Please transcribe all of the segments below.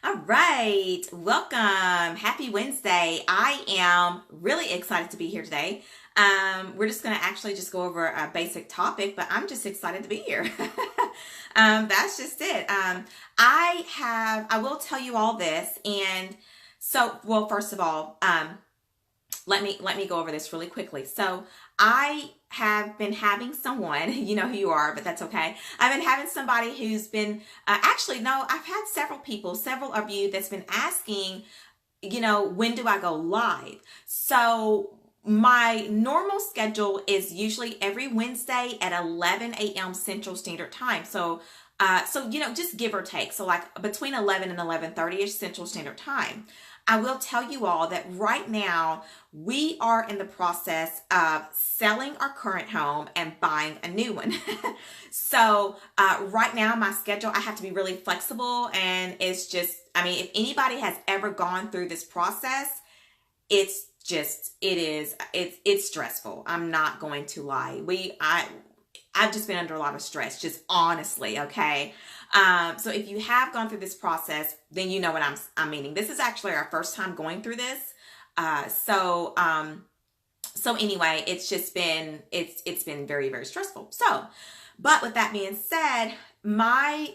All right, welcome. Happy Wednesday. I am really excited to be here today. We're just going to actually just go over a basic topic, but I'm just excited to be here. That's just it. I will tell you all this. And so, well, first of all, let me go over this really quickly. So I have been having someone, you know who you are, but that's okay. I've been having somebody who's been, actually, no, I've had several people, several of you that's been asking, when do I go live? So my normal schedule is usually every Wednesday at 11 a.m. Central Standard Time. So just give or take. So like between 11 and 11:30ish Central Standard Time. I will tell you all that right now we are in the process of selling our current home and buying a new one. So right now my schedule, I have to be really flexible, and it's just, if anybody has ever gone through this process, it's stressful. I'm not going to lie. I've just been under a lot of stress, just honestly, okay? So if you have gone through this process, then you know what I'm meaning. This is actually our first time going through this. So anyway, it's been very, very stressful. So, but with that being said, my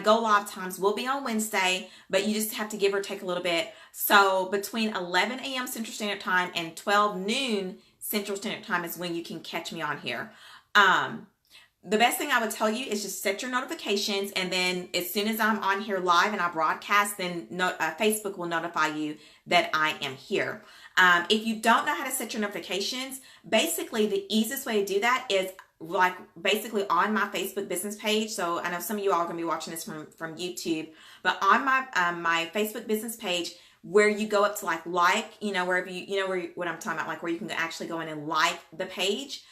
go live times will be on Wednesday, but you just have to give or take a little bit. So between 11 a.m. Central Standard Time and 12 noon Central Standard Time is when you can catch me on here. The best thing I would tell you is just set your notifications, and then as soon as I'm on here live and I broadcast, then Facebook will notify you that I am here. If you don't know how to set your notifications, basically the easiest way to do that is like basically on my Facebook business page. So I know some of you all are going to be watching this from YouTube, but on my Facebook business page, where you go up to wherever what I'm talking about, like where you can actually go in and like the page.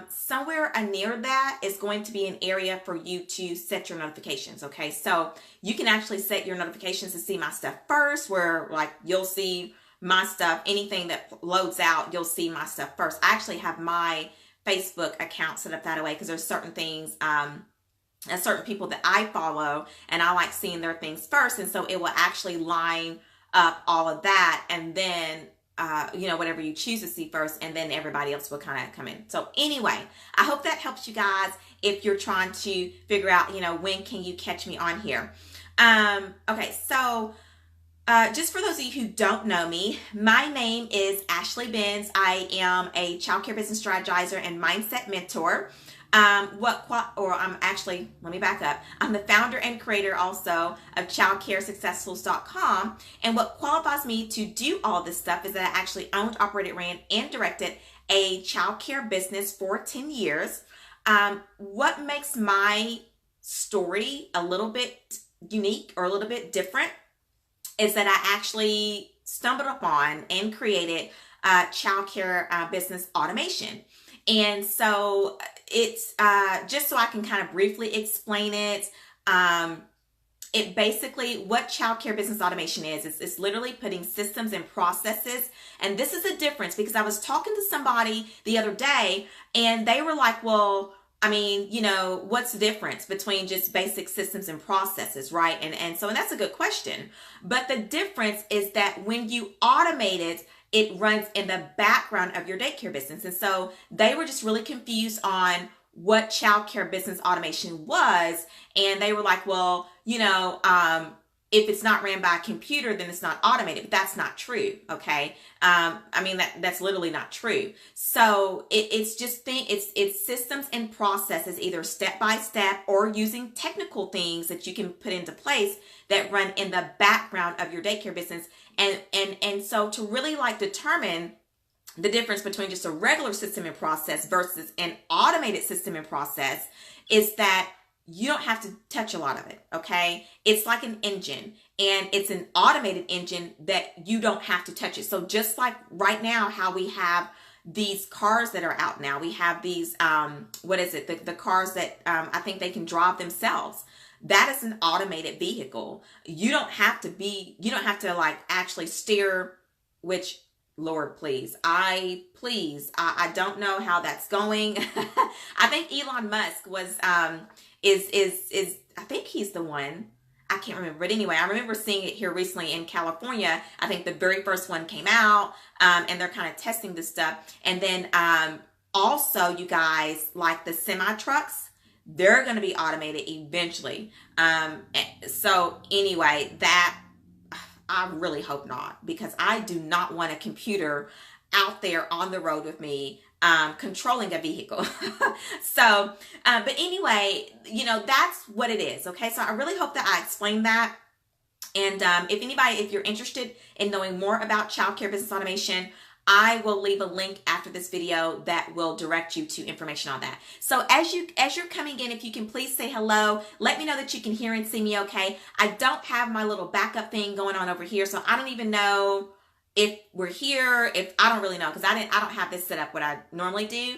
Somewhere near that is going to be an area for you to set your notifications. Okay. So you can actually set your notifications to see my stuff first, where like you'll see my stuff, anything that loads out, you'll see my stuff first. I actually have my Facebook account set up that way because there's certain things, and certain people that I follow, and I like seeing their things first. And so it will actually line up all of that, and then whatever you choose to see first, and then everybody else will kind of come in. So anyway, I hope that helps you guys if you're trying to figure out, when can you catch me on here. Okay, so just for those of you who don't know me, my name is Ashley Benz. I am a childcare business strategizer and mindset mentor. Let me back up. I'm the founder and creator also of childcaresuccessfuls.com. And what qualifies me to do all this stuff is that I actually owned, operated, ran, and directed a childcare business for 10 years. What makes my story a little bit unique or a little bit different is that I actually stumbled upon and created childcare business automation. And so it's just so I can kind of briefly explain it. It basically, what childcare business automation is, it's literally putting systems and processes. And this is a difference because I was talking to somebody the other day and they were like, well, what's the difference between just basic systems and processes, right? And that's a good question. But the difference is that when you automate it, it runs in the background of your daycare business. And so they were just really confused on what childcare business automation was. And they were like, well, if it's not ran by a computer, then it's not automated. But that's not true. Okay. That's literally not true. So it's systems and processes, either step by step or using technical things that you can put into place that run in the background of your daycare business. And so to really determine the difference between just a regular system and process versus an automated system and process is that you don't have to touch a lot of it, okay? It's like an engine, and it's an automated engine that you don't have to touch it. So just like right now, how we have these cars that are out now, we have these, the cars that I think they can drive themselves. That is an automated vehicle. You don't have to actually steer, which, Lord, please. I don't know how that's going. I think Elon Musk was, I think he's the one. I can't remember. But anyway, I remember seeing it here recently in California. I think the very first one came out, and they're kind of testing this stuff. And then also, you guys, like the semi trucks, they're going to be automated eventually. So anyway, that I really hope not, because I do not want a computer out there on the road with me controlling a vehicle. So, but anyway, you know, that's what it is. Okay. So I really hope that I explained that. And if you're interested in knowing more about childcare business automation, I will leave a link after this video that will direct you to information on that. So as you're coming in, if you can please say hello, let me know that you can hear and see me okay. I don't have my little backup thing going on over here, so I don't even know if we're here, if I don't really know, because I don't have this set up what I normally do.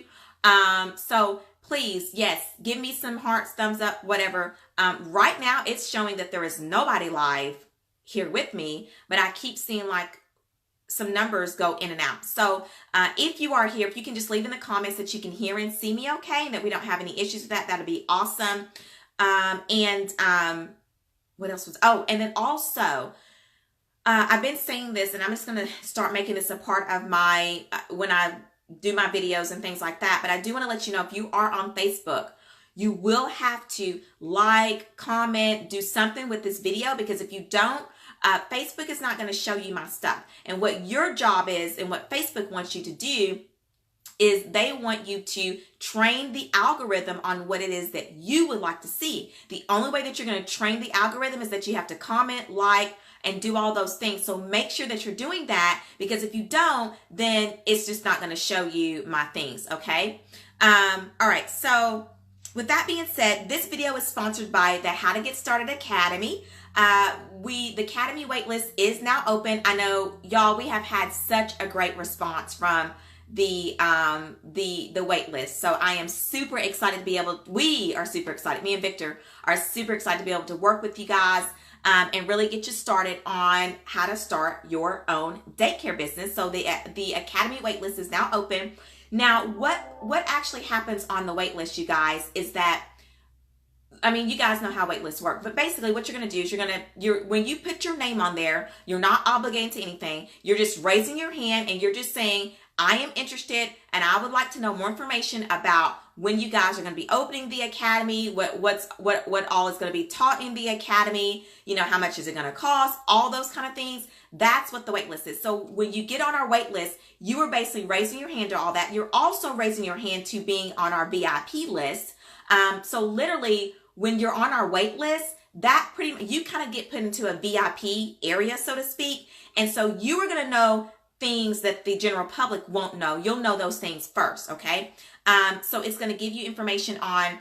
So please, yes, give me some hearts, thumbs up, whatever. Right now it's showing that there is nobody live here with me, but I keep seeing like some numbers go in and out. So if you are here, if you can just leave in the comments that you can hear and see me okay, and that we don't have any issues with that, that'll be awesome. What else was, and then also, I've been saying this, and I'm just going to start making this a part of my, when I do my videos and things like that. But I do want to let you know, if you are on Facebook, you will have to like, comment, do something with this video, because if you don't, Facebook is not going to show you my stuff. And what your job is, and what Facebook wants you to do, is they want you to train the algorithm on what it is that you would like to see. The only way that you're going to train the algorithm is that you have to comment, like, and do all those things. So make sure that you're doing that, because if you don't, then it's just not going to show you my things. Okay. All right. So with that being said, this video is sponsored by the How to Get Started Academy. The Academy waitlist is now open. I know, y'all, we have had such a great response from the wait list. So I am super excited to be we are super excited. Me and Victor are super excited to be able to work with you guys and really get you started on how to start your own daycare business. So the Academy wait list is now open. Now, what actually happens on the wait list, you guys, is that, I mean, you guys know how wait lists work, but basically what you're going to do is when you put your name on there, you're not obligated to anything. You're just raising your hand and you're just saying, I am interested and I would like to know more information about when you guys are going to be opening the academy, what all is going to be taught in the academy, you know, how much is it going to cost, all those kind of things. That's what the wait list is. So when you get on our wait list, you are basically raising your hand to all that. You're also raising your hand to being on our VIP list. So literally, when you're on our wait list, you kind of get put into a VIP area, so to speak. And so you are going to know things that the general public won't know. You'll know those things first, okay? So it's going to give you information on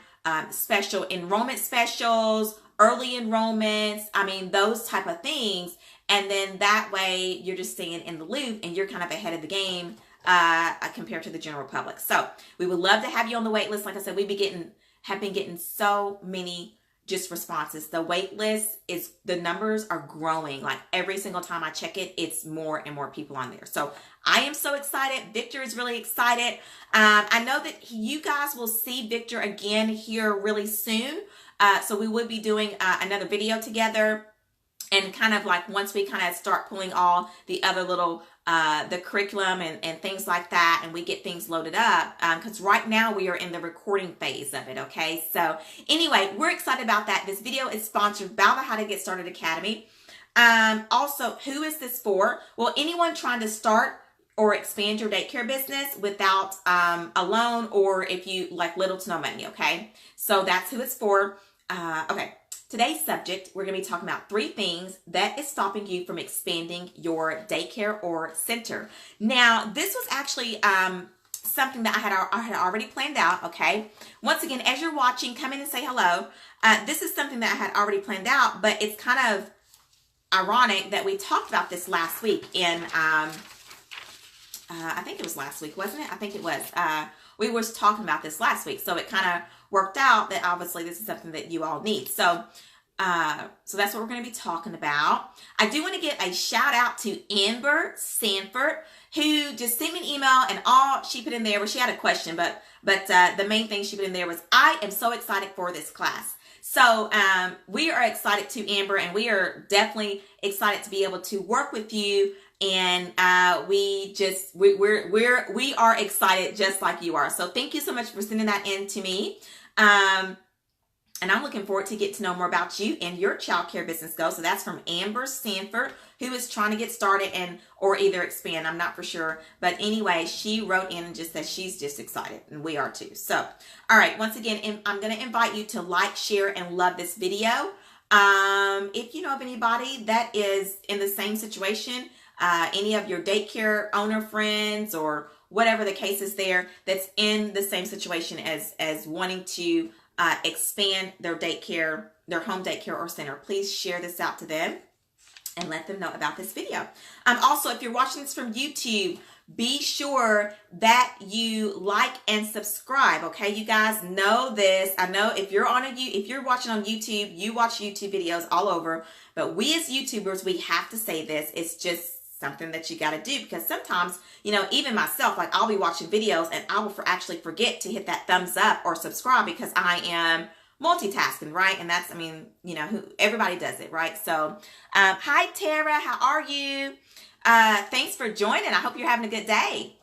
special enrollment specials, early enrollments, I mean, those type of things. And then that way you're just staying in the loop and you're kind of ahead of the game compared to the general public. So we would love to have you on the wait list. Like I said, have been getting so many just responses. The wait list the numbers are growing. Like every single time I check it, it's more and more people on there. So I am so excited. Victor is really excited. I know that you guys will see Victor again here really soon. So we will be doing another video together. And kind of like once we kind of start pulling all the other little, the curriculum and things like that, and we get things loaded up, because right now we are in the recording phase of it, okay? So anyway, we're excited about that. This video is sponsored by the How to Get Started Academy. Also, who is this for? Well, anyone trying to start or expand your daycare business without a loan, or if you like little to no money, okay? So that's who it's for. Okay. Today's subject, we're going to be talking about 3 things that is stopping you from expanding your daycare or center. Now, this was actually something that I had already planned out, okay? Once again, as you're watching, come in and say hello. This is something that I had already planned out, but it's kind of ironic that we talked about this last week in, I think it was last week, wasn't it? I think it was. We were talking about this last week, so it kind of worked out that obviously this is something that you all need. So that's what we're going to be talking about. I do want to give a shout out to Amber Sanford, who just sent me an email, and all she put in there was, she had a question, but the main thing she put in there was, I am so excited for this class. So we are excited to, Amber, and we are definitely excited to be able to work with you. And we are excited just like you are. So thank you so much for sending that in to me. And I'm looking forward to get to know more about you and your childcare business goals. So that's from Amber Sanford, who is trying to get started or either expand. I'm not for sure. But anyway, she wrote in and just said she's just excited, and we are too. So, all right, once again, I'm going to invite you to like, share, and love this video. If you know of anybody that is in the same situation, any of your daycare owner friends or whatever the case is there, that's in the same situation as wanting to expand their daycare, their home daycare or center, please share this out to them and let them know about this video. Also, if you're watching this from YouTube, be sure that you like and subscribe. Okay, you guys know this. I know if you're watching on YouTube, you watch YouTube videos all over. But we as YouTubers, we have to say this. It's just something that you got to do, because sometimes, even myself, like I'll be watching videos and I will actually forget to hit that thumbs up or subscribe because I am multitasking, right? And that's, everybody does it, right? So, hi Tara, how are you? Thanks for joining. I hope you're having a good day.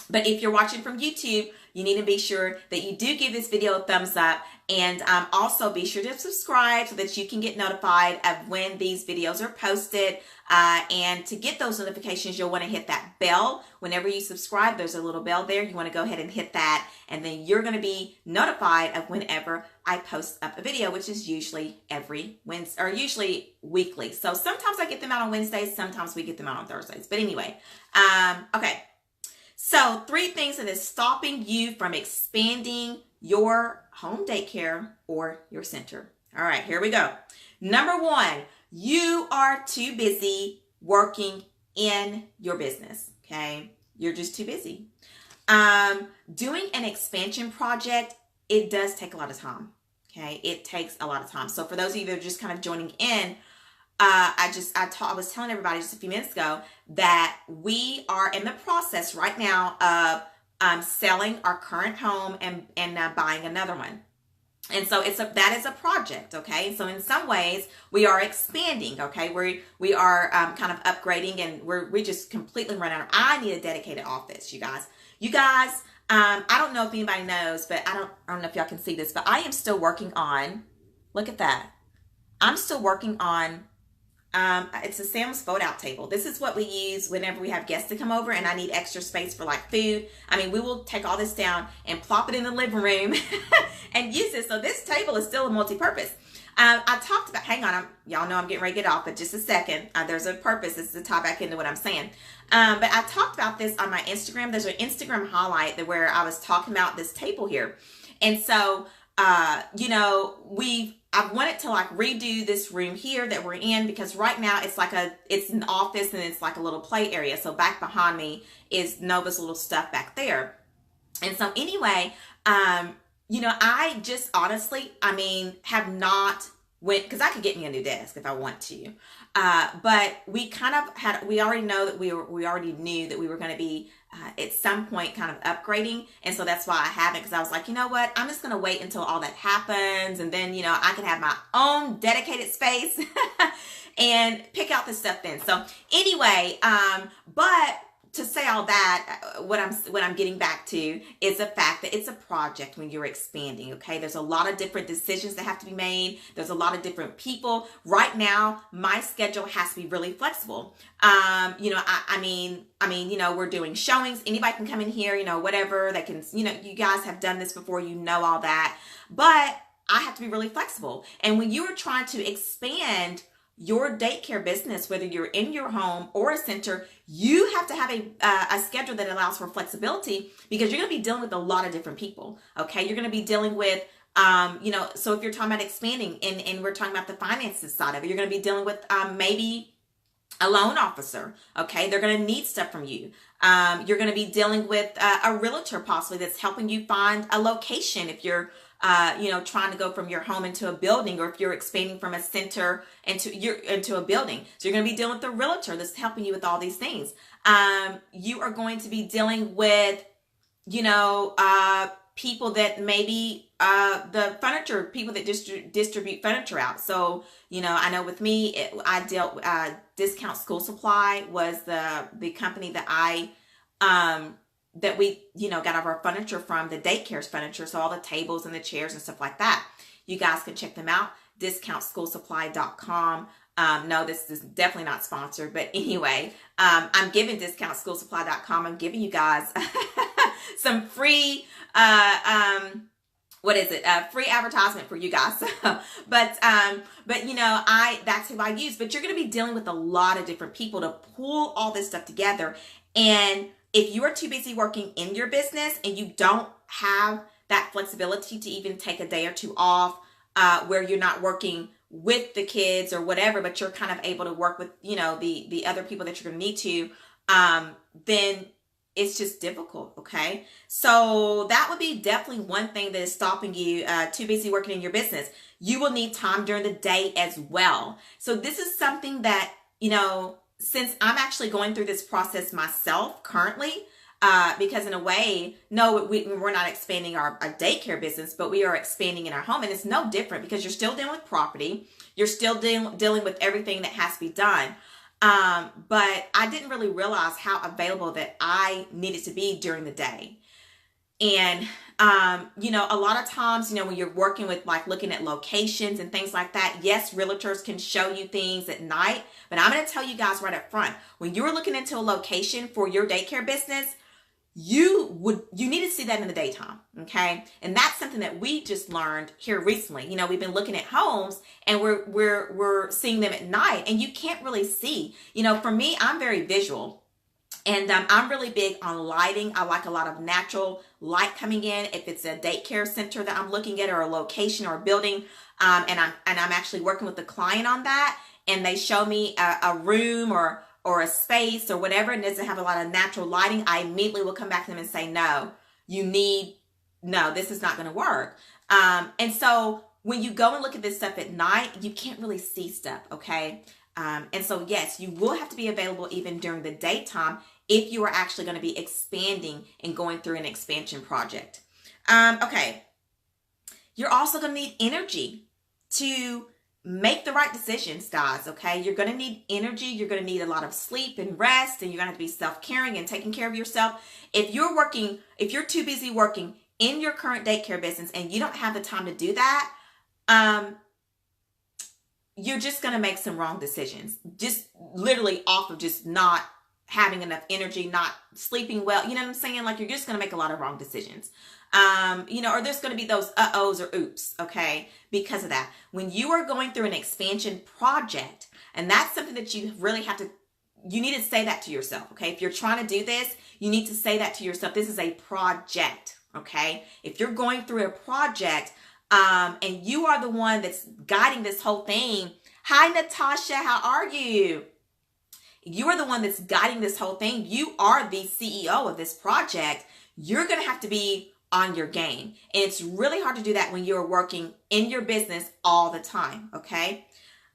But if you're watching from YouTube, you need to be sure that you do give this video a thumbs up, and also be sure to subscribe so that you can get notified of when these videos are posted. And to get those notifications, you'll want to hit that bell. Whenever you subscribe, there's a little bell there. You want to go ahead and hit that, and then you're going to be notified of whenever I post up a video, which is usually every Wednesday, or usually weekly. So sometimes I get them out on Wednesdays, sometimes we get them out on Thursdays. But anyway, okay. So 3 things that is stopping you from expanding your home daycare or your center. All right, here we go. Number 1, you are too busy working in your business, okay? You're just too busy. Doing an expansion project, it does take a lot of time, okay? It takes a lot of time. So for those of you that are just kind of joining in, I was telling everybody just a few minutes ago that we are in the process right now of selling our current home and buying another one. And so that is a project, okay? So in some ways we are expanding, okay? We are kind of upgrading, and we just completely run out. I need a dedicated office, you guys. I don't know if anybody knows, but I don't know if y'all can see this, but I am still working on. Look at that. I'm still working on. It's a Sam's fold out table. This is what we use whenever we have guests to come over and I need extra space for like food. We will take all this down and plop it in the living room and use it. So this table is still a multi-purpose. I talked about, hang on, y'all know I'm getting ready to get off, but just a second. There's a purpose. This is to tie back into what I'm saying. But I talked about this on my Instagram. There's an Instagram highlight where I was talking about this table here. And so, I wanted to like redo this room here that we're in, because right now it's an office and it's like a little play area. So back behind me is Nova's little stuff back there. And so anyway, I just honestly, have not went, because I could get me a new desk if I want to. But we already know that we already knew that we were going to be at some point kind of upgrading. And so that's why I haven't, because I was like, you know what, I'm just going to wait until all that happens. And then, I can have my own dedicated space and pick out the stuff then. So anyway, but to say all that, what I'm getting back to is the fact that it's a project when you're expanding, okay? There's a lot of different decisions that have to be made. There's a lot of different people. Right now, my schedule has to be really flexible. We're doing showings. Anybody can come in here, whatever. They can, you guys have done this before, all that. But I have to be really flexible. And when you are trying to expand your daycare business, whether you're in your home or a center, you have to have a schedule that allows for flexibility, because you're going to be dealing with a lot of different people. Okay. You're going to be dealing with, so if you're talking about expanding and we're talking about the finances side of it, you're going to be dealing with, maybe a loan officer. Okay. They're going to need stuff from you. You're going to be dealing with a realtor possibly that's helping you find a location if you're trying to go from your home into a building, or if you're expanding from a center into a building. So you're going to be dealing with the realtor that's helping you with all these things. You are going to be dealing with, people that maybe the furniture people that distribute furniture out. So, I know with me, I dealt Discount School Supply was the company that that we, got our furniture from, the daycare's furniture. So all the tables and the chairs and stuff like that. You guys can check them out. DiscountSchoolSupply.com. No, this is definitely not sponsored, but anyway, I'm giving DiscountSchoolSupply.com. I'm giving you guys some free, free advertisement for you guys. but that's who I use. But you're going to be dealing with a lot of different people to pull all this stuff together. And if you are too busy working in your business and you don't have that flexibility to even take a day or two off, where you're not working with the kids or whatever, but you're kind of able to work with, the other people that you're going to need to, then it's just difficult. Okay. So that would be definitely one thing that is stopping you, too busy working in your business. You will need time during the day as well. So this is something that, since I'm actually going through this process myself currently, because in a way, no, we're not expanding our daycare business, but we are expanding in our home. And it's no different because you're still dealing with property. You're still dealing with everything that has to be done. But I didn't really realize how available that I needed to be during the day. And, a lot of times, when you're working with looking at locations and things like that, yes, realtors can show you things at night, but I'm going to tell you guys right up front, when you're looking into a location for your daycare business, you need to see that in the daytime. Okay. And that's something that we just learned here recently. We've been looking at homes and we're seeing them at night and you can't really see, for me, I'm very visual. And I'm really big on lighting. I like a lot of natural light coming in. If it's a daycare center that I'm looking at or a location or a building, and I'm actually working with the client on that, and they show me a room or a space or whatever, and doesn't have a lot of natural lighting, I immediately will come back to them and say, no, this is not going to work. And so when you go and look at this stuff at night, you can't really see stuff. Okay. And so, yes, you will have to be available even during the daytime if you are actually going to be expanding and going through an expansion project. Okay. You're also going to need energy to make the right decisions, guys. Okay. You're going to need energy. You're going to need a lot of sleep and rest, and you're going to have to be self-caring and taking care of yourself. If you're too busy working in your current daycare business and you don't have the time to do that, you're just going to make some wrong decisions, just literally off of just not having enough energy, not sleeping well. You know what I'm saying? You're just going to make a lot of wrong decisions. Or there's going to be those uh-ohs or oops. Okay. Because of that, when you are going through an expansion project, and that's something that you really you need to say that to yourself. Okay. If you're trying to do this, you need to say that to yourself. This is a project. Okay. If you're going through a project, and you are the one that's guiding this whole thing. Hi, Natasha. How are you? You are the one that's guiding this whole thing. You are the CEO of this project. You're going to have to be on your game. And it's really hard to do that when you're working in your business all the time. Okay.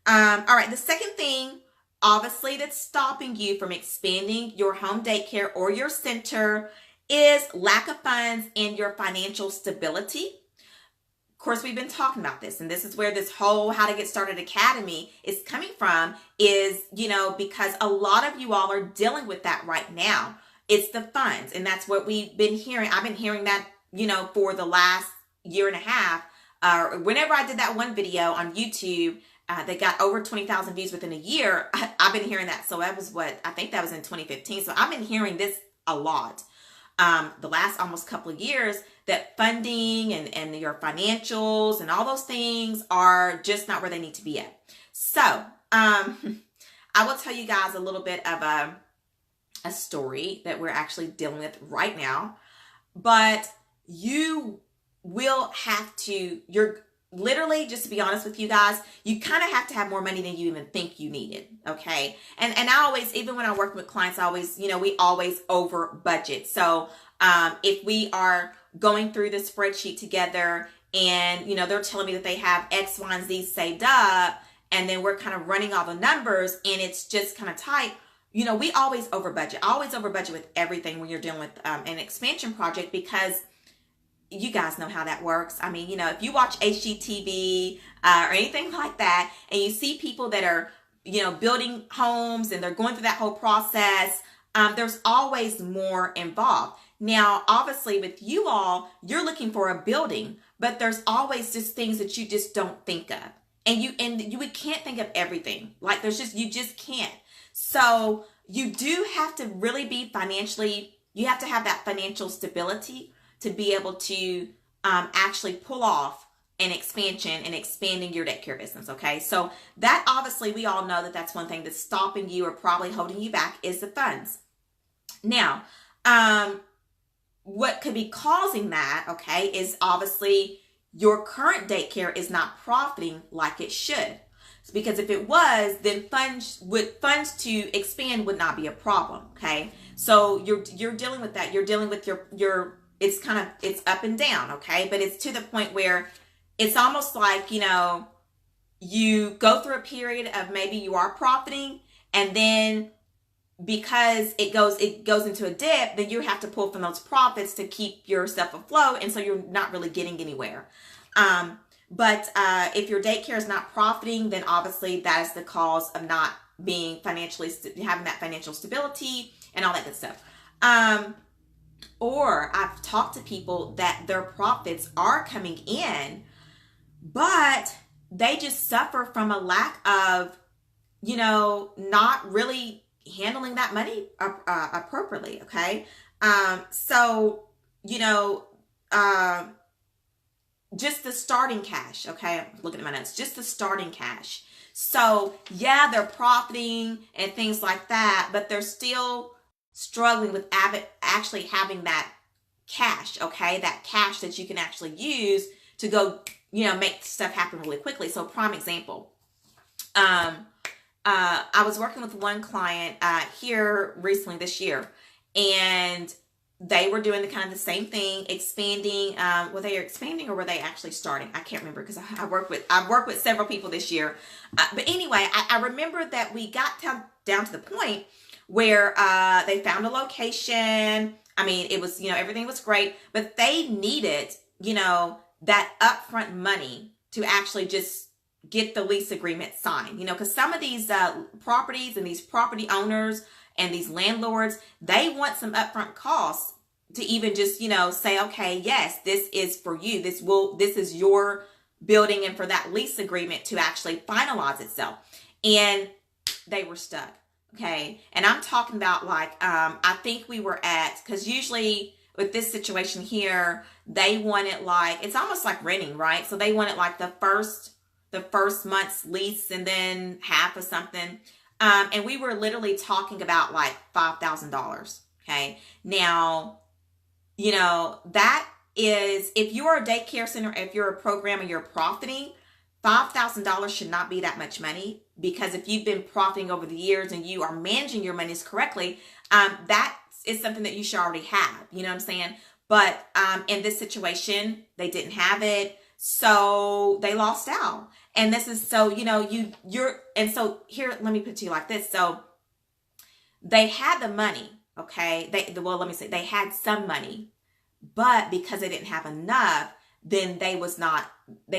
All right. The second thing, obviously, that's stopping you from expanding your home daycare or your center is lack of funds and your financial stability. Of course, we've been talking about this, and this is where this whole How to Get Started Academy is coming from, is, because a lot of you all are dealing with that right now. It's the funds, and that's what we've been hearing. I've been hearing that, for the last year and a half. Whenever I did that one video on YouTube, that got over 20,000 views within a year, I've been hearing that. So that was I think that was in 2015. So I've been hearing this a lot. The last almost couple of years, that funding and your financials and all those things are just not where they need to be at. So, I will tell you guys a little bit of a story that we're actually dealing with right now, but you will have to, literally, just to be honest with you guys, you kind of have to have more money than you even think you needed. Okay. And I always, even when I work with clients, I always, we always over budget. So, if we are going through the spreadsheet together and, they're telling me that they have X, Y, and Z saved up, and then we're kind of running all the numbers and it's just kind of tight, we always over budget. I always over budget with everything when you're dealing with an expansion project, because you guys know how that works. I mean, if you watch HGTV or anything like that, and you see people that are, building homes and they're going through that whole process, there's always more involved. Now, obviously with you all, you're looking for a building, but there's always just things that you just don't think of. And we can't think of everything. Like you just can't. So you do have to really be you have to have that financial stability to be able to actually pull off an expansion and expanding your daycare business. Okay. So that obviously we all know that that's one thing that's stopping you or probably holding you back is the funds. Now, what could be causing that, okay, is obviously your current daycare is not profiting like it should. Because if it was, then funds to expand would not be a problem, okay? So you're dealing with that. You're dealing with your it's up and down, okay? But it's to the point where it's almost like, you go through a period of maybe you are profiting, and then because it goes into a dip, then you have to pull from those profits to keep yourself afloat, and so you're not really getting anywhere. But if your daycare is not profiting, then obviously that is the cause of not being having that financial stability and all that good stuff. Or I've talked to people that their profits are coming in, but they just suffer from a lack of, not really handling that money appropriately. Okay. So, just the starting cash. Okay. I'm looking at my notes, just the starting cash. So yeah, they're profiting and things like that, but they're still struggling with actually having that cash. Okay. That cash that you can actually use to go, make stuff happen really quickly. So prime example, I was working with one client here recently this year, and they were doing the same thing, expanding. Were they expanding or were they actually starting? I can't remember because I've worked with several people this year. But anyway, I remember that we got down to the point where they found a location. I mean, it was, everything was great, but they needed, that upfront money to actually just get the lease agreement signed, because some of these properties and these property owners and these landlords, they want some upfront costs to even just, say, okay, yes, this is for you. This is your building, and for that lease agreement to actually finalize itself. And they were stuck. Okay. And I'm talking about I think we were because usually with this situation here, they wanted it's almost like renting, right? So they wanted the first month's lease and then half of something. And we were literally talking about $5,000. Okay. Now, that is, if you're a daycare center, if you're a program and you're profiting, $5,000 should not be that much money, because if you've been profiting over the years and you are managing your monies correctly, that is something that you should already have. You know what I'm saying? But in this situation, they didn't have it. So they lost out. And this is so, and so here, let me put it to you like this. So they had the money, okay? They had some money, but because they didn't have enough, then they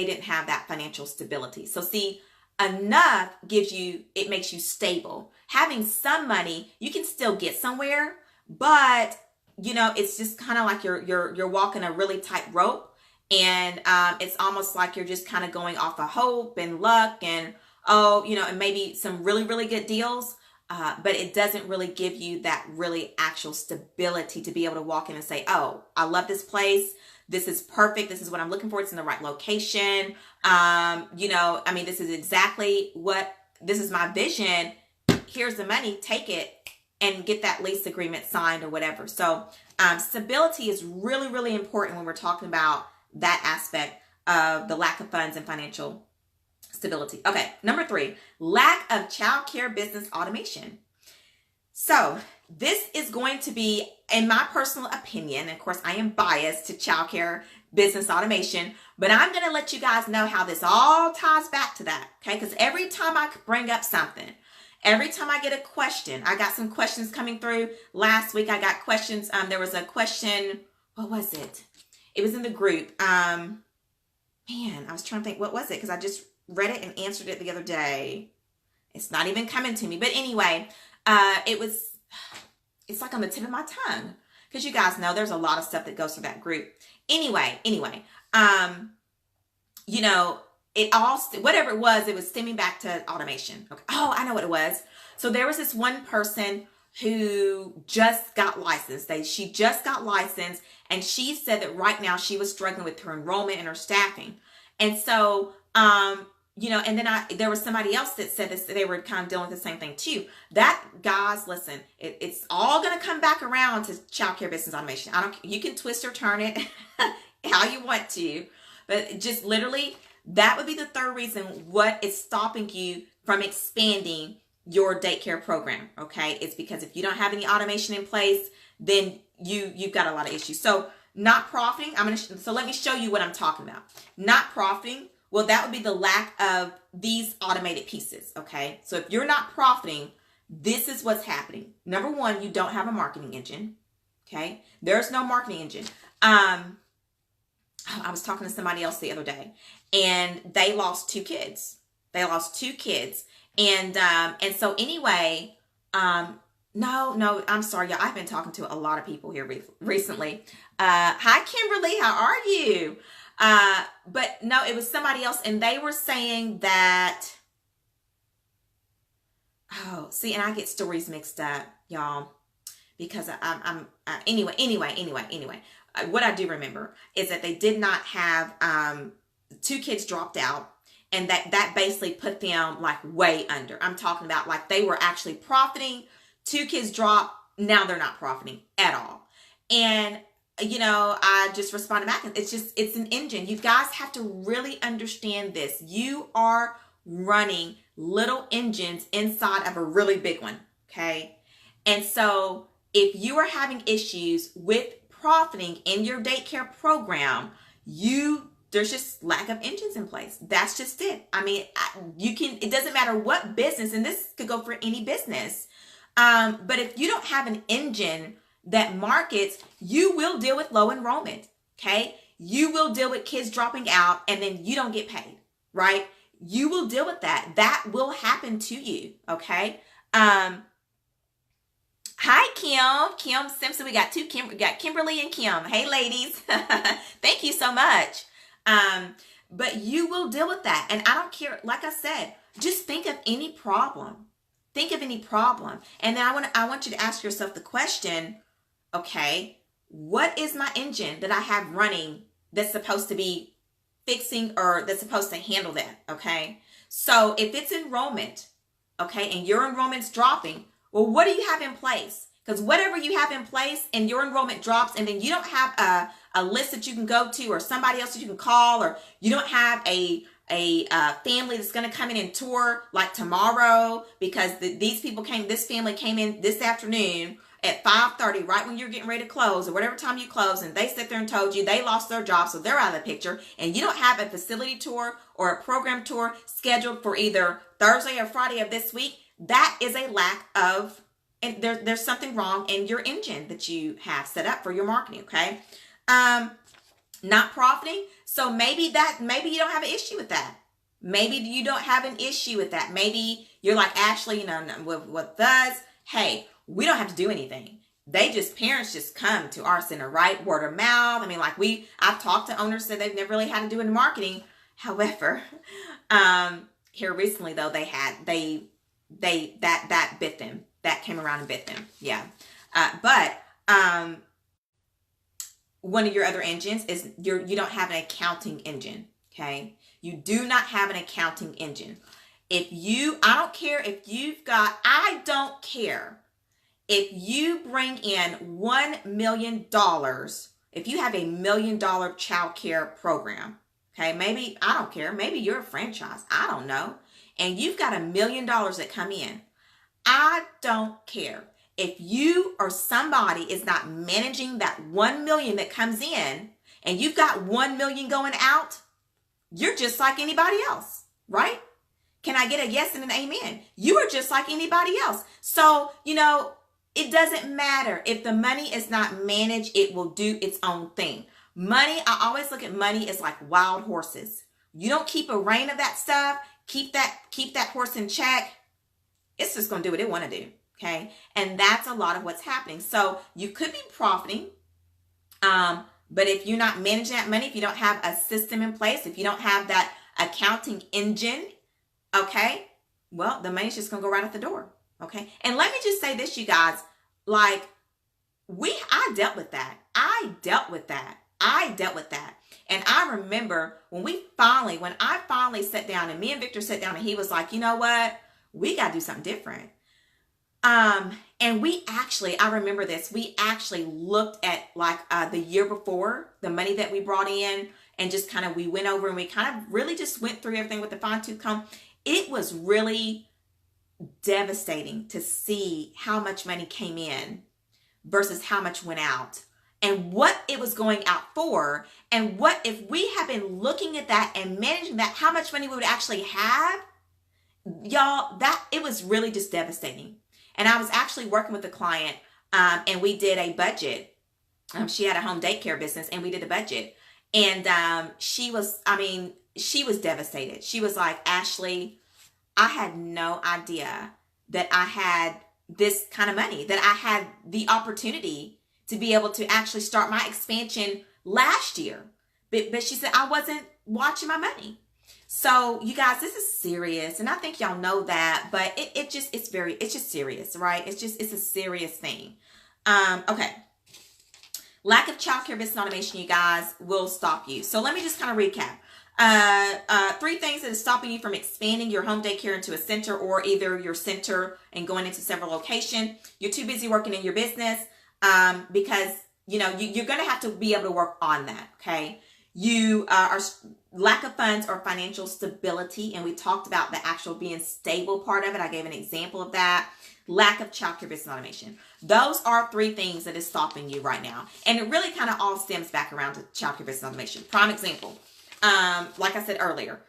didn't have that financial stability. So see, enough it makes you stable. Having some money, you can still get somewhere, but it's just kind of like you're walking a really tight rope. And it's almost like you're just kind of going off of hope and luck and, and maybe some really, really good deals. But it doesn't really give you that really actual stability to be able to walk in and say, oh, I love this place. This is perfect. This is what I'm looking for. It's in the right location. This is exactly this is my vision. Here's the money, take it and get that lease agreement signed or whatever. So stability is really, really important when we're talking about that aspect of the lack of funds and financial stability. Okay, number 3, lack of childcare business automation. So this is going to be, in my personal opinion, of course, I am biased to childcare business automation, but I'm going to let you guys know how this all ties back to that, okay? Because every time I bring up something, every time I get a question, I got some questions coming through. Last week, I got questions. There was a question, what was it? It was in the group. Man, I was trying to think, what was it? Because I just read it and answered it the other day. It's not even coming to me. But anyway, it's like on the tip of my tongue. Because you guys know there's a lot of stuff that goes through that group. Anyway, you know, whatever it was stemming back to automation. Okay. Oh, I know what it was. So there was this one person who just got licensed. She just got licensed, and she said that right now she was struggling with her enrollment and her staffing. And so, you know, and then there was somebody else that said this, they were kind of dealing with the same thing too. That, guys, listen, it's all going to come back around to childcare business automation. You can twist or turn it how you want to, but just literally, that would be the third reason what is stopping you from expanding your daycare program. Okay. It's because if you don't have any automation in place, then you've got a lot of issues. So not profiting, so let me show you what I'm talking about. Not profiting. Well, that would be the lack of these automated pieces, okay? So if you're not profiting, this is what's happening. Number one, you don't have a marketing engine, okay? There's no marketing engine. I was talking to somebody else the other day, and they lost 2 kids. And so anyway, no, I'm sorry, y'all. I've been talking to a lot of people here recently. Hi, Kimberly, how are you? But no, it was somebody else, and they were saying that, oh, see, and I get stories mixed up, y'all, because anyway, what I do remember is that they did not have, 2 kids dropped out, and that basically put them like way under. I'm talking about like they were actually profiting, 2 kids dropped, now they're not profiting at all. And you know, I just responded back. It's an engine. You guys have to really understand this. You are running little engines inside of a really big one, okay? And so if you are having issues with profiting in your daycare program, there's just lack of engines in place. That's just it. I mean, it doesn't matter what business, and this could go for any business. But if you don't have an engine that markets, you will deal with low enrollment, okay? You will deal with kids dropping out and then you don't get paid, right? You will deal with that. That will happen to you, okay? Hi, Kim Simpson. We got Kimberly and Kim. Hey, ladies. Thank you so much. But you will deal with that. And I don't care, like I said, just think of any problem. Think of any problem. And then I want you to ask yourself the question, okay, what is my engine that I have running that's supposed to be fixing or that's supposed to handle that, okay? So if it's enrollment, okay, and your enrollment's dropping, well, what do you have in place? Because whatever you have in place and your enrollment drops and then you don't have a list that you can go to or somebody else that you can call, or you don't have a family that's going to come in and tour like tomorrow because this family came in this afternoon at 5:30, right when you're getting ready to close or whatever time you close, and they sit there and told you they lost their job, so they're out of the picture, and you don't have a facility tour or a program tour scheduled for either Thursday or Friday of this week, that is a lack of, and there's something wrong in your engine that you have set up for your marketing, okay? Not profiting, so maybe you don't have an issue with that. Maybe you don't have an issue with that. Maybe you're like, Ashley, you know, with us, hey, we don't have to do anything. Parents just come to our center, right? Word of mouth. I mean, I've talked to owners that they've never really had to do any marketing. However, here recently though, that bit them. That came around and bit them. Yeah. But one of your other engines is you don't have an accounting engine. Okay. You do not have an accounting engine. I don't care if you bring in $1 million, if you have $1 million child care program, okay, maybe you're a franchise, I don't know, and you've got $1 million that come in. I don't care. If you or somebody is not managing that 1 million that comes in and you've got 1 million going out, you're just like anybody else, right? Can I get a yes and an amen? You are just like anybody else. So, it doesn't matter. If the money is not managed, it will do its own thing. Money, I always look at money as like wild horses. You don't keep a rein of that stuff, keep that horse in check, it's just going to do what it want to do. Okay. And that's a lot of what's happening. So you could be profiting. But if you're not managing that money, if you don't have a system in place, if you don't have that accounting engine, okay, well, the money's just going to go right out the door. Okay. And let me just say this, you guys, like I dealt with that. I dealt with that. And I remember when I finally sat down and me and Victor sat down and he was like, you know what? We got to do something different. And I remember this, we actually looked at like the year before, the money that we brought in, and just we went over and we kind of really just went through everything with the fine tooth comb. It was really devastating to see how much money came in versus how much went out and what it was going out for. And what if we had been looking at that and managing that, how much money we would actually have, y'all, it was really just devastating. And I was actually working with a client, and we did a budget. She had a home daycare business, and we did a budget. And she was devastated. She was like, Ashley, I had no idea that I had this kind of money, that I had the opportunity to be able to actually start my expansion last year. But she said, I wasn't watching my money. So you guys, this is serious. And I think y'all know that, but it's just serious, right? It's a serious thing. Okay. Lack of childcare business automation, you guys, will stop you. So let me just kind of recap. 3 things that is stopping you from expanding your home daycare into a center, or either your center and going into several locations. You're too busy working in your business, because you're going to have to be able to work on that. Okay. You are lack of funds or financial stability. And we talked about the actual being stable part of it. I gave an example of that. Lack of childcare business automation. Those are 3 things that is stopping you right now. And it really kind of all stems back around to childcare business automation. Prime example. Like I said earlier,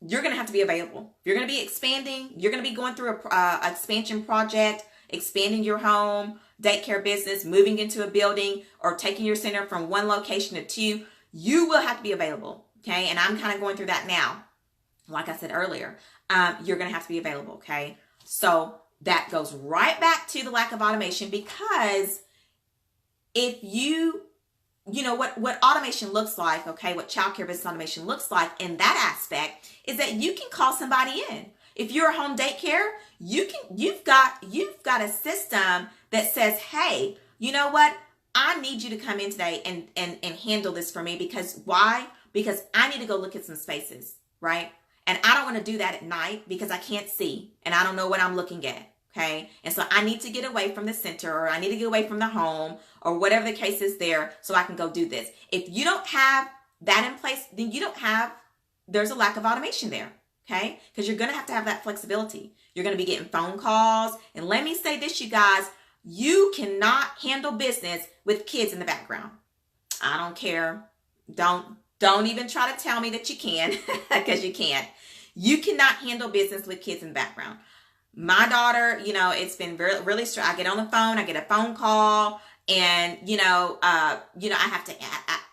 you're going to have to be available. You're going to be expanding. You're going to be going through a expansion project, expanding your home daycare business, moving into a building, or taking your center from 1 location to 2. You will have to be available. Okay. And I'm kind of going through that now. Like I said earlier, you're going to have to be available. Okay. So that goes right back to the lack of automation, because if what automation looks like, okay, what childcare business automation looks like in that aspect is that you can call somebody in. If you're a home daycare, you've got a system that says, hey, you know what? I need you to come in today and handle this for me. Because why? Because I need to go look at some spaces, right? And I don't want to do that at night because I can't see and I don't know what I'm looking at. Okay. And so I need to get away from the center, or I need to get away from the home, or whatever the case is there, so I can go do this. If you don't have that in place, then there's a lack of automation there. Okay. Because you're going to have that flexibility. You're going to be getting phone calls. And let me say this, you guys, you cannot handle business with kids in the background. I don't care. Don't even try to tell me that you can, because you can't. You cannot handle business with kids in the background. My daughter, it's been really stressful. I get on the phone, I get a phone call, and I have to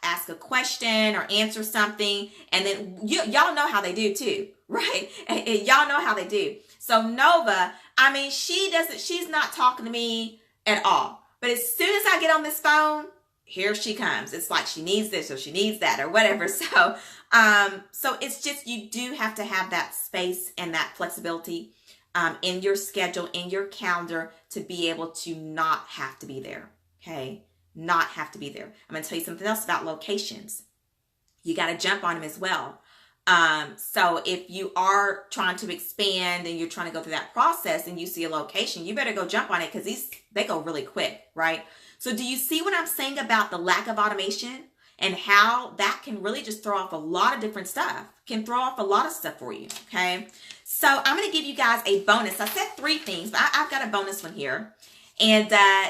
ask a question or answer something, and then y'all know how they do too, right? And y'all know how they do. So Nova, she's not talking to me at all. But as soon as I get on this phone, here she comes. It's like she needs this or she needs that or whatever. So it's just, you do have to have that space and that flexibility in your schedule, in your calendar, to be able to not have to be there. Okay. Not have to be there. I'm going to tell you something else about locations. You got to jump on them as well. So if you are trying to expand and you're trying to go through that process and you see a location, you better go jump on it, because they go really quick, right? So do you see what I'm saying about the lack of automation and how that can really just throw off a lot of different stuff, can throw off a lot of stuff for you? Okay. So I'm going to give you guys a bonus. I said 3 things, but I've got a bonus one here, and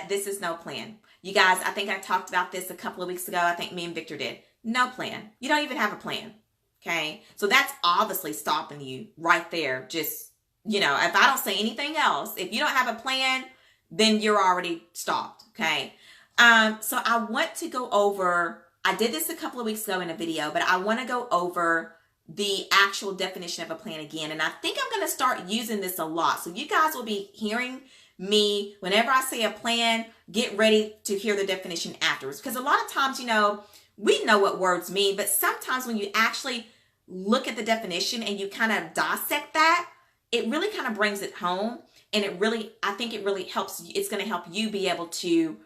this is no plan. You guys, I think I talked about this a couple of weeks ago. I think me and Victor did. No plan. You don't even have a plan. Okay. So that's obviously stopping you right there. Just, if I don't say anything else, if you don't have a plan, then you're already stopped. Okay. So I want to go over I did this a couple of weeks ago in a video, but I want to go over the actual definition of a plan again. And I think I'm going to start using this a lot. So you guys will be hearing me whenever I say a plan, get ready to hear the definition afterwards. Because a lot of times, you know, we know what words mean, but sometimes when you actually look at the definition and you kind of dissect that, it really kind of brings it home. And I think it really helps. It's going to help you be able to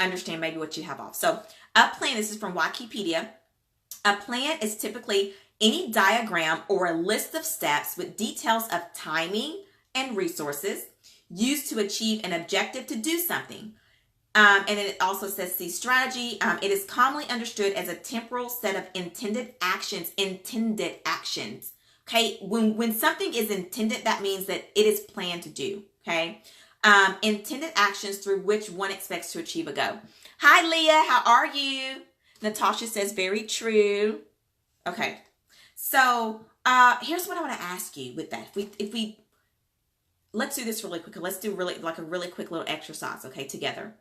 understand maybe what you have off. So a plan, this is from Wikipedia. A plan is typically any diagram or a list of steps with details of timing and resources used to achieve an objective to do something. And it also says the strategy. It is commonly understood as a temporal set of intended actions. Okay. When something is intended, that means that it is planned to do. Okay. Intended actions through which one expects to achieve a goal. Hi, Leah. How are you? Natasha says very true. Okay. So here's what I want to ask you with that. Let's do this really quick. Let's do a really quick little exercise, okay, together.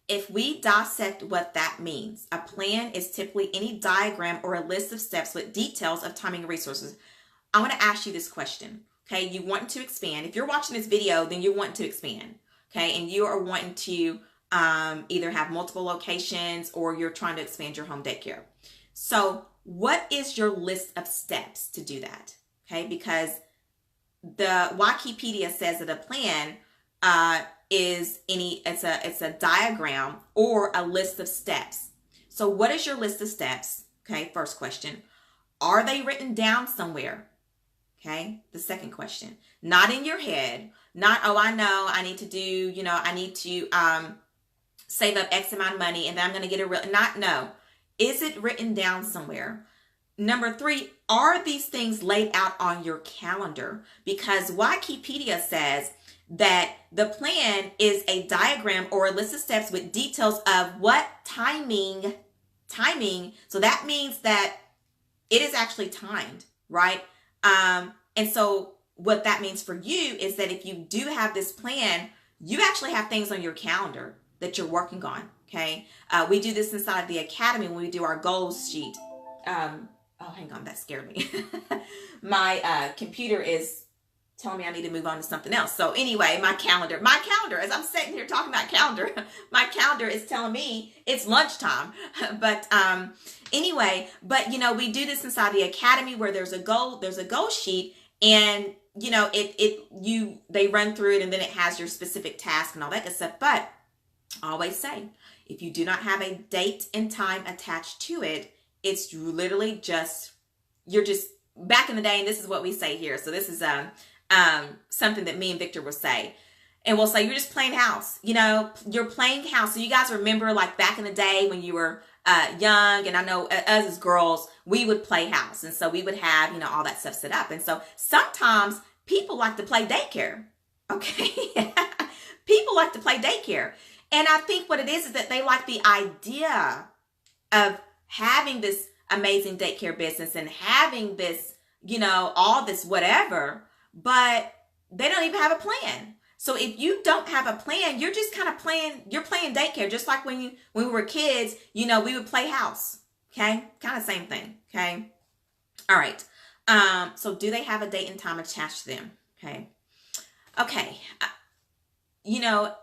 If we dissect what that means, a plan is typically any diagram or a list of steps with details of timing and resources. I want to ask you this question, okay? You want to expand. If you're watching this video, then you want to expand, okay? And you are wanting to either have multiple locations or you're trying to expand your home daycare. So what is your list of steps to do that, okay? Because the Wikipedia says that a plan it's a diagram or a list of steps. So what is your list of steps? Okay, first question. Are they written down somewhere? Okay, the second question. Not in your head. Not, oh, I know I need to do, I need to save up X amount of money and then I'm going to get no. Is it written down somewhere? Number 3, are these things laid out on your calendar? Because Wikipedia says that the plan is a diagram or a list of steps with details of what timing. So that means that it is actually timed, right? And so what that means for you is that if you do have this plan, you actually have things on your calendar that you're working on, okay? We do this inside of the academy when we do our goals sheet. Oh, hang on, that scared me. My computer is telling me I need to move on to something else. So anyway, my calendar, as I'm sitting here talking about calendar, my calendar is telling me it's lunchtime. But anyway, we do this inside the academy where there's a goal sheet and they run through it and then it has your specific task and all that good stuff. But I always say, if you do not have a date and time attached to it, it's literally you're just back in the day, and this is what we say here. So this is something that me and Victor will say. And we'll say, you're just playing house. You're playing house. So you guys remember like back in the day when you were young, and I know us as girls, we would play house. And so we would have, all that stuff set up. And so sometimes people like to play daycare. Okay. People like to play daycare. And I think what it is that they like the idea of having this amazing daycare business and having this, all this whatever, but they don't even have a plan. So if you don't have a plan, you're just kind of playing daycare, just like when we were kids, we would play house. Okay. Kind of same thing. Okay. All right. So do they have a date and time attached to them? Okay. Okay.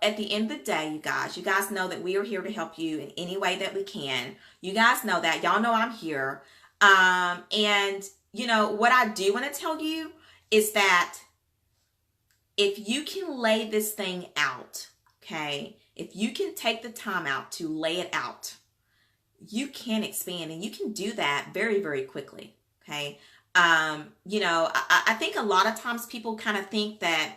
At the end of the day, you guys know that we are here to help you in any way that we can. You guys know that. Y'all know I'm here. And what I do want to tell you is that if you can lay this thing out, okay, if you can take the time out to lay it out, you can expand and you can do that very, very quickly. Okay. I think a lot of times people kind of think that,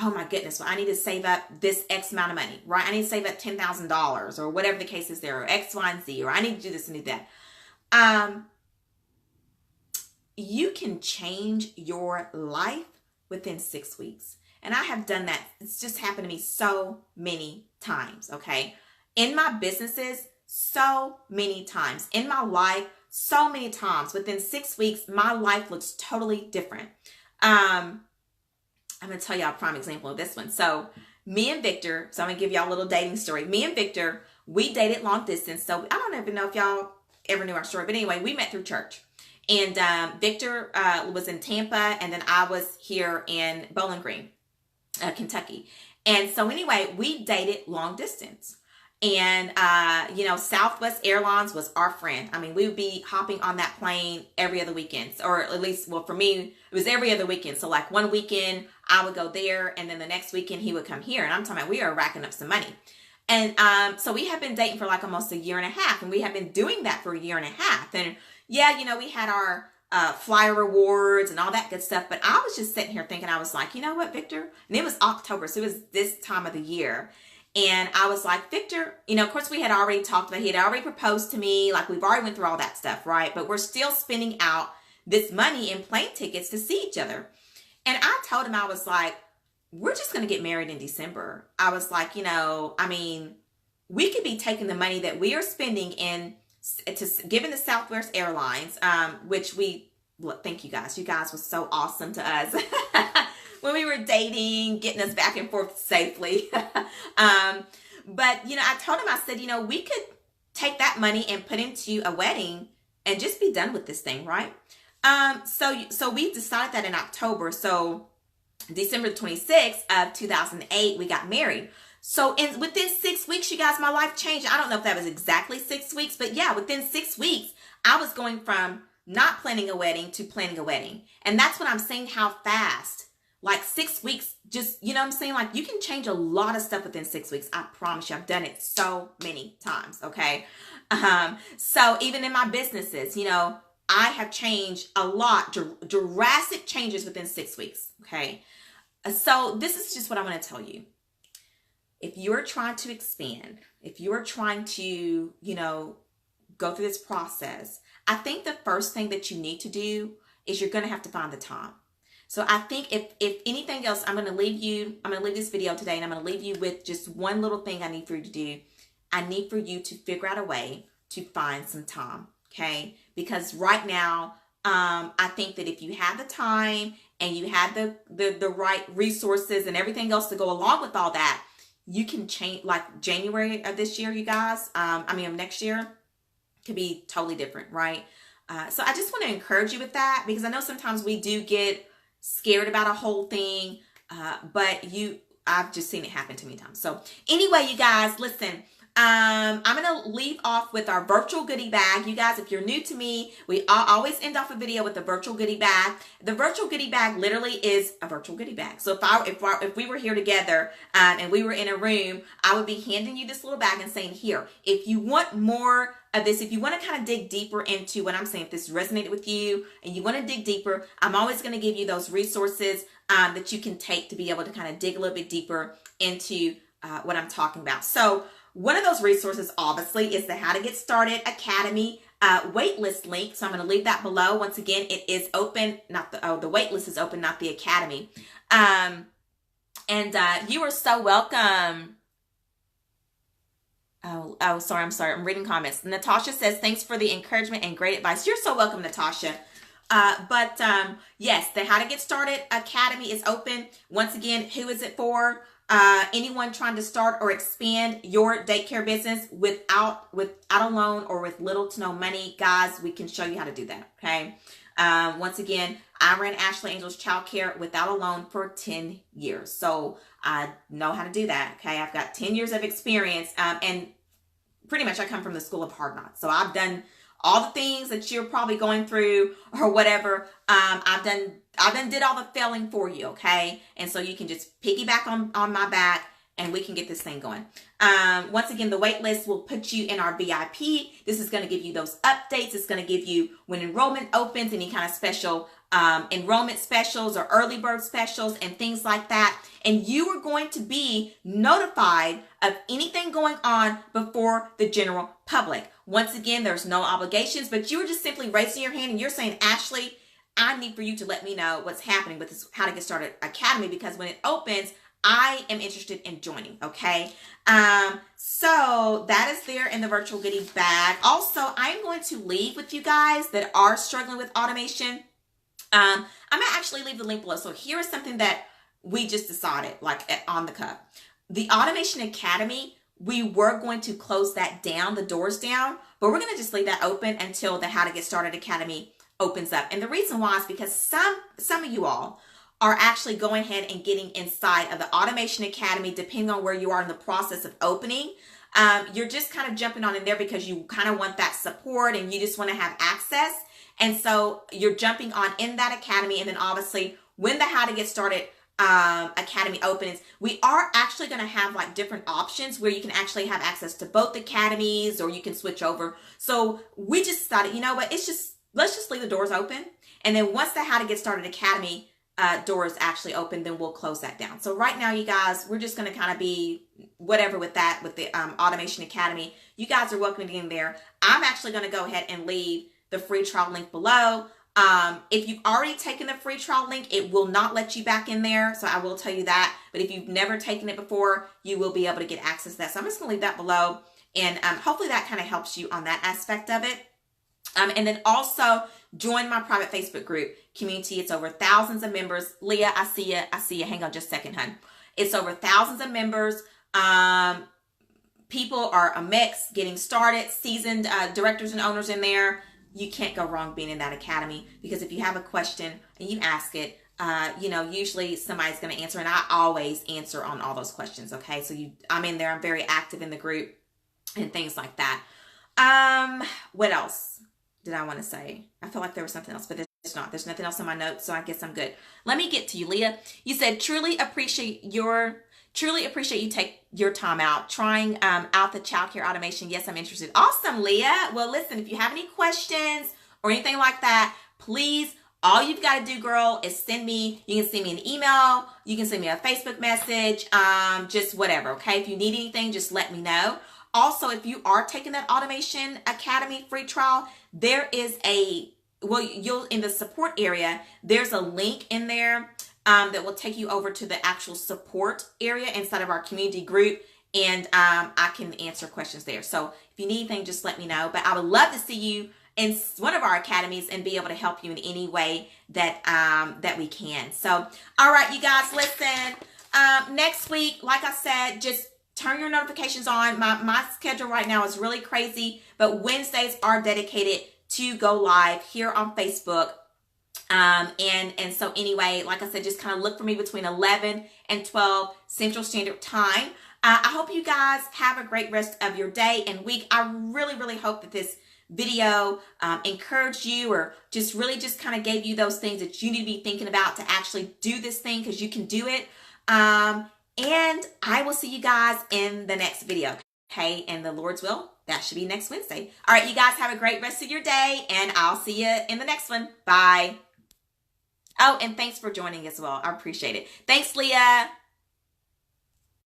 oh my goodness, well, I need to save up this X amount of money, right? I need to save up $10,000 or whatever the case is there, or X, Y, and Z, or I need to do this and do that. You can change your life within 6 weeks. And I have done that. It's just happened to me so many times, okay? In my businesses, so many times. In my life, so many times. Within 6 weeks, my life looks totally different. I'm going to tell y'all a prime example of this one. So me and Victor, so I'm going to give y'all a little dating story. Me and Victor, we dated long distance. So I don't even know if y'all ever knew our story, but anyway, we met through church. And Victor was in Tampa, and then I was here in Bowling Green, Kentucky. And so anyway, we dated long distance. And, Southwest Airlines was our friend. I mean, we would be hopping on that plane every other weekend, or at least, well, for me, it was every other weekend. So like one weekend I would go there, and then the next weekend he would come here. And I'm talking about, we are racking up some money. And so we have been dating for like almost a year and a half, and we have been doing that for a year and a half. And yeah, we had our flyer rewards and all that good stuff. But I was just sitting here thinking, I was like, you know what, Victor? And it was October, so it was this time of the year. And I was like, Victor, of course we had already talked about, he had already proposed to me. Like we've already went through all that stuff, right? But we're still spending out this money in plane tickets to see each other. And I told him, I was like, we're just going to get married in December. I was like, we could be taking the money that we are spending giving the Southwest Airlines, which thank you guys. You guys were so awesome to us. When we were dating, getting us back and forth safely. But, I told him, I said, we could take that money and put into a wedding and just be done with this thing, right? So we decided that in October. So December 26th of 2008, we got married. So within 6 weeks, you guys, my life changed. I don't know if that was exactly 6 weeks, but yeah, within 6 weeks, I was going from not planning a wedding to planning a wedding. And that's what I'm saying, how fast. Like 6 weeks, just, what I'm saying? Like you can change a lot of stuff within 6 weeks. I promise you, I've done it so many times, okay? So even in my businesses, I have changed a lot, drastic changes within 6 weeks, okay? So this is just what I want to tell you. If you're trying to expand, if you're trying to, go through this process, I think the first thing that you need to do is you're going to have to find the time. So I think if anything else, I'm going to leave this video today, and I'm going to leave you with just one little thing I need for you to do. I need for you to figure out a way to find some time, okay? Because right now, I think that if you have the time and you have the right resources and everything else to go along with all that, you can change, like January of this year, you guys, of next year, could be totally different, right? So I just want to encourage you with that, because I know sometimes we do get scared about a whole thing, but I've just seen it happen too many times. So anyway, you guys, listen, I'm going to leave off with our virtual goodie bag. You guys, if you're new to me, we always end off a video with the virtual goodie bag. The virtual goodie bag literally is a virtual goodie bag. So if we were here together and we were in a room, I would be handing you this little bag and saying, here, if you want more of this, if you want to kind of dig deeper into what I'm saying, if this resonated with you and you want to dig deeper, I'm always going to give you those resources that you can take to be able to kind of dig a little bit deeper into what I'm talking about. So one of those resources, obviously, is the How to Get Started Academy waitlist link. So I'm going to leave that below. Once again, it is open. The waitlist is open, not the academy. And you are so welcome. Oh, sorry. I'm reading comments. Natasha says, thanks for the encouragement and great advice. You're so welcome, Natasha. Yes, the How to Get Started Academy is open. Once again, who is it for? Anyone trying to start or expand your daycare business without a loan or with little to no money. Guys, we can show you how to do that, okay? Once again, I ran Ashley Angel's Childcare without a loan for 10 years. So I know how to do that, okay? I've got 10 years of experience, and pretty much I come from the school of hard knocks. So I've done all the things that you're probably going through or whatever. I've did all the failing for you, okay? And so you can just piggyback on my back and we can get this thing going. Once again, the wait list will put you in our VIP. This is going to give you those updates. It's going to give you when enrollment opens, any kind of special enrollment specials or early bird specials and things like that. And you are going to be notified of anything going on before the general public. Once again, there's no obligations, but you're just simply raising your hand and you're saying, Ashley, I need for you to let me know what's happening with this How to Get Started Academy, because when it opens, I am interested in joining, okay? So that is there in the virtual goodie bag. Also, I'm going to leave with you guys that are struggling with automation. I'm going to actually leave the link below. So here is something that we just decided, like on the cuff. The Automation Academy we were going to close that down, the doors down, but we're going to just leave that open until the How to Get Started Academy opens up. And the reason why is because some of you all are actually going ahead and getting inside of the Automation Academy, depending on where you are in the process of opening. You're just kind of jumping on in there because you kind of want that support and you just want to have access. And so you're jumping on in that academy. And then obviously when the How to Get Started Academy opens, we are actually going to have like different options where you can actually have access to both academies, or you can switch over. So we just thought, you know what, let's just leave the doors open. And then once the How to Get Started Academy doors actually open, then we'll close that down. So right now, you guys, we're just going to kind of be whatever with that, with the Automation Academy. You guys are welcome to get in there. I'm actually going to go ahead and leave the free trial link below. If you've already taken the free trial link, it will not let you back in there. So I will tell you that. But if you've never taken it before, you will be able to get access to that. So I'm just going to leave that below. And hopefully that kind of helps you on that aspect of it. And then also join my private Facebook group community. It's over thousands of members. Leah, I see you. I see you. Hang on just a second, hun. It's over thousands of members. People are a mix, getting started, seasoned directors and owners in there. You can't go wrong being in that academy, because if you have a question and you ask it, you know, usually somebody's going to answer, and I always answer on all those questions. Okay. So I'm in there. I'm very active in the group and things like that. What else did I want to say? I feel like there was something else, but there's not. There's nothing else in my notes, so I guess I'm good. Let me get to you, Leah. You said, truly appreciate you take your time out trying out the childcare automation. Yes, I'm interested. Awesome, Leah. Well, listen, if you have any questions or anything like that, please, all you've got to do, girl, is you can send me an email. You can send me a Facebook message, just whatever. Okay. If you need anything, just let me know. Also, if you are taking that Automation Academy free trial, there is in the support area, there's a link in there that will take you over to the actual support area inside of our community group. And I can answer questions there. So if you need anything, just let me know. But I would love to see you in one of our academies and be able to help you in any way that we can. So, all right, you guys, listen, next week, like I said, just turn your notifications on. My schedule right now is really crazy, but Wednesdays are dedicated to go live here on Facebook. And so anyway, like I said, just kind of look for me between 11 and 12 Central Standard Time. I hope you guys have a great rest of your day and week. I really, really hope that this video encouraged you, or just kind of gave you those things that you need to be thinking about to actually do this thing, because you can do it. And I will see you guys in the next video. Okay, and the Lord's will, that should be next Wednesday. All right, you guys have a great rest of your day, and I'll see you in the next one. Bye. Oh, and thanks for joining as well. I appreciate it. Thanks, Leah.